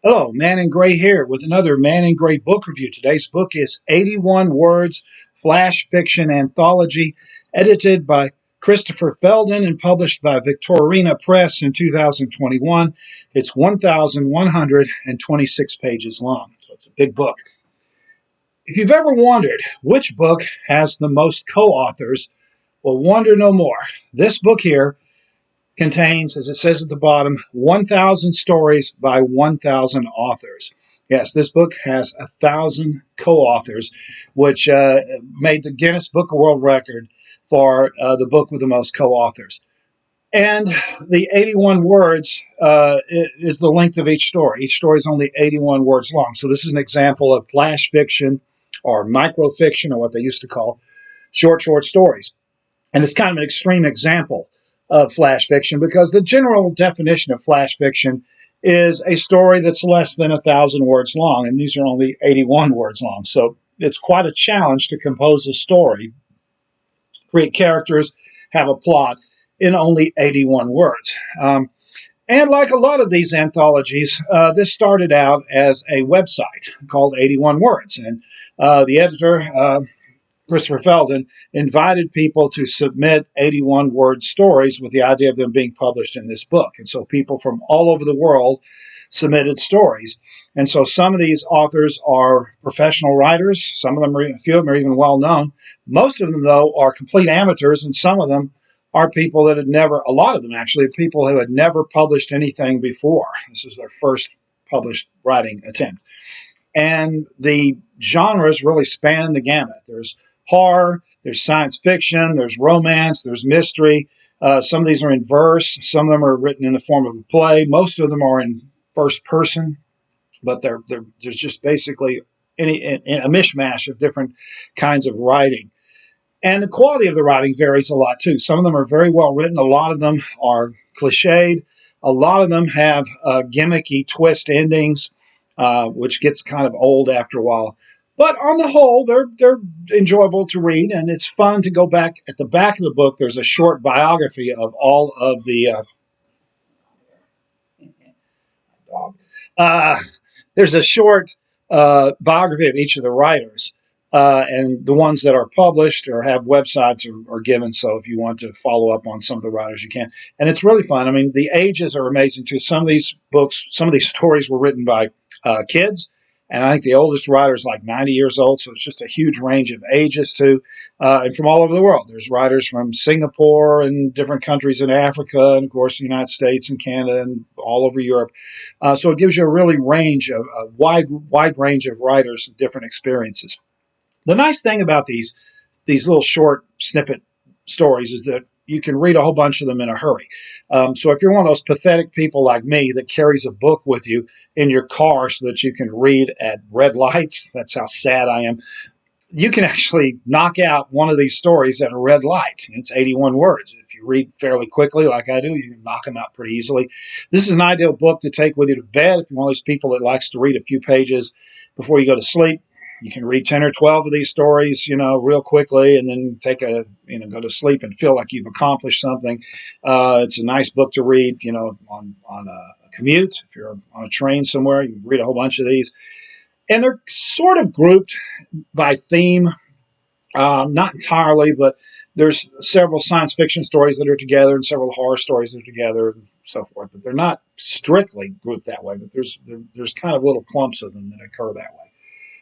Hello, Man in Gray here with another Man in Gray book review. Today's book is 81 Words, Flash Fiction Anthology, edited by Christopher Felden and published by Victorina Press in 2021. It's 1,126 pages long, so it's a big book. If you've ever wondered which book has the most co-authors, well, wonder no more. This book here contains, as it says at the bottom, 1,000 stories by 1,000 authors. Yes, this book has 1,000 co-authors, which made the Guinness Book of World Record for the book with the most co-authors. And the 81 words is the length of each story. Each story is only 81 words long. So this is an example of flash fiction or microfiction, or what they used to call short stories. And it's kind of an extreme example of flash fiction because the general definition of flash fiction is a story that's less than 1,000 words long, and these are only 81 words long. So it's quite a challenge to compose a story, create characters, have a plot in only 81 words. And like a lot of these anthologies, this started out as a website called 81 Words. And the editor, Christopher Felden, invited people to submit 81 word stories with the idea of them being published in this book. And so people from all over the world submitted stories. And so some of these authors are professional writers. Some of them, a few of them are even well known. Most of them, though, are complete amateurs, and some of them are people that had never, a lot of them actually, people who had never published anything before. This is their first published writing attempt. And the genres really span the gamut. There's horror, there's science fiction, there's romance, there's mystery. Some of these are in verse. Some of them are written in the form of a play. Most of them are in first person, but there's just basically a mishmash of different kinds of writing. And the quality of the writing varies a lot, too. Some of them are very well written. A lot of them are cliched. A lot of them have gimmicky twist endings, which gets kind of old after a while. But on the whole, they're enjoyable to read, and it's fun to go back. At the back of the book, there's a short biography of all of the there's a short biography of each of the writers, and the ones that are published or have websites are given. So if you want to follow up on some of the writers, you can. And it's really fun. I mean, the ages are amazing too. Some of these books, some of these stories were written by kids. And I think the oldest writer is like 90 years old, so it's just a huge range of ages too, and from all over the world. There's writers from Singapore and different countries in Africa, and of course the United States and Canada and all over Europe. So it gives you a really a wide range of writers and different experiences. The nice thing about these little short snippet stories is that you can read a whole bunch of them in a hurry. So if you're one of those pathetic people like me that carries a book with you in your car so that you can read at red lights, that's how sad I am, you can actually knock out one of these stories at a red light. It's 81 words. If you read fairly quickly like I do, you can knock them out pretty easily. This is an ideal book to take with you to bed if you're one of those people that likes to read a few pages before you go to sleep. You can read 10 or 12 of these stories, real quickly, and then go to sleep and feel like you've accomplished something. It's a nice book to read, on a commute. If you're on a train somewhere, you can read a whole bunch of these. And they're sort of grouped by theme, not entirely, but there's several science fiction stories that are together and several horror stories that are together and so forth. But they're not strictly grouped that way, but there's kind of little clumps of them that occur that way.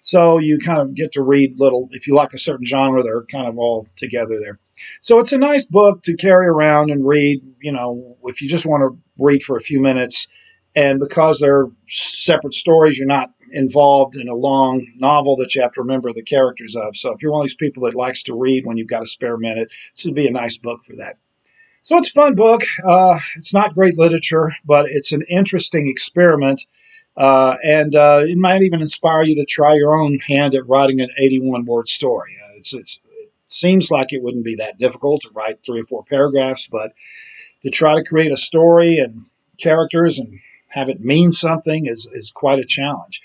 So you kind of get to read little, if you like a certain genre, they're kind of all together there. So it's a nice book to carry around and read, if you just want to read for a few minutes. And because they're separate stories, you're not involved in a long novel that you have to remember the characters of. So if you're one of these people that likes to read when you've got a spare minute, this would be a nice book for that. So it's a fun book. It's not great literature, but it's an interesting experiment. And it might even inspire you to try your own hand at writing an 81-word story. It seems like it wouldn't be that difficult to write 3 or 4 paragraphs, but to try to create a story and characters and have it mean something is quite a challenge.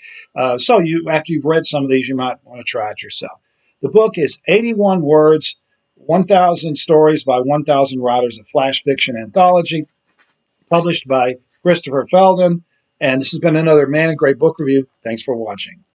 So after you've read some of these, you might want to try it yourself. The book is 81 Words, 1,000 Stories by 1,000 Writers, a flash fiction anthology, published by Christopher Felden, And this has been another Man and Great Book Review. Thanks for watching.